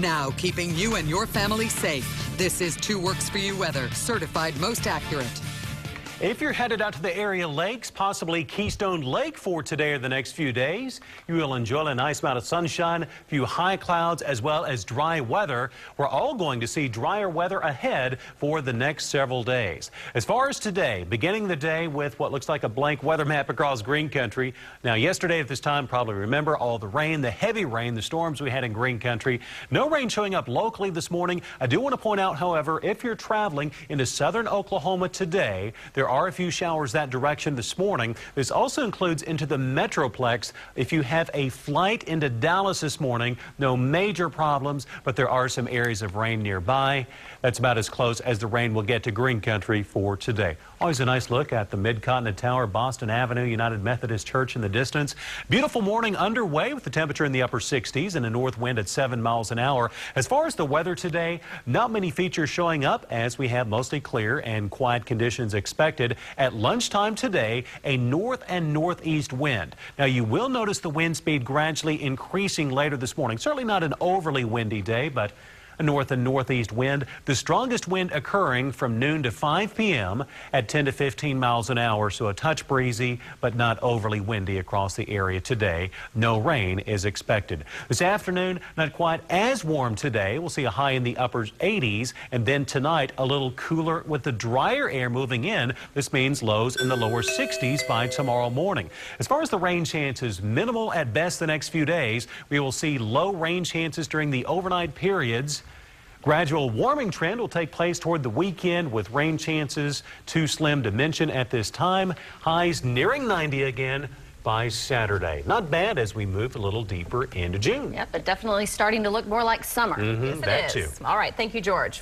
Now, keeping you and your family safe. This is 2 Works For You weather, certified most accurate. If you're headed out to the area lakes, possibly Keystone Lake for today or the next few days, you will enjoy a nice amount of sunshine, a few high clouds, as well as dry weather. We're all going to see drier weather ahead for the next several days. As far as today, beginning the day with what looks like a blank weather map across green country. Now, yesterday at this time, probably remember all the rain, the heavy rain, the storms we had in green country. No rain showing up locally this morning. I do want to point out, however, if you're traveling into southern Oklahoma today, there are a few showers that direction this morning. This also includes into the Metroplex. If you have a flight into Dallas this morning, no major problems, but there are some areas of rain nearby. That's about as close as the rain will get to green country for today. Always a nice look at the Mid-Continent Tower, Boston Avenue, United Methodist Church in the distance. Beautiful morning underway with the temperature in the upper 60s and a north wind at 7 miles an hour. As far as the weather today, not many features showing up as we have mostly clear and quiet conditions expected. At lunchtime today, a north and northeast wind. Now, you will notice the wind speed gradually increasing later this morning. Certainly not an overly windy day, but a north and northeast wind. The strongest wind occurring from noon to 5 p.m. at 10 to 15 miles an hour, so a touch breezy, but not overly windy across the area today. No rain is expected. This afternoon, not quite as warm today. We'll see a high in the upper 80s, and then tonight, a little cooler with the drier air moving in. This means lows in the lower 60s by tomorrow morning. As far as the rain chances, minimal at best the next few days. We will see low rain chances during the overnight periods. Gradual warming trend will take place toward the weekend with rain chances too slim to mention at this time. Highs nearing 90 again by Saturday. Not bad as we move a little deeper into June. Yep, but definitely starting to look more like summer. That too. All right, thank you, George.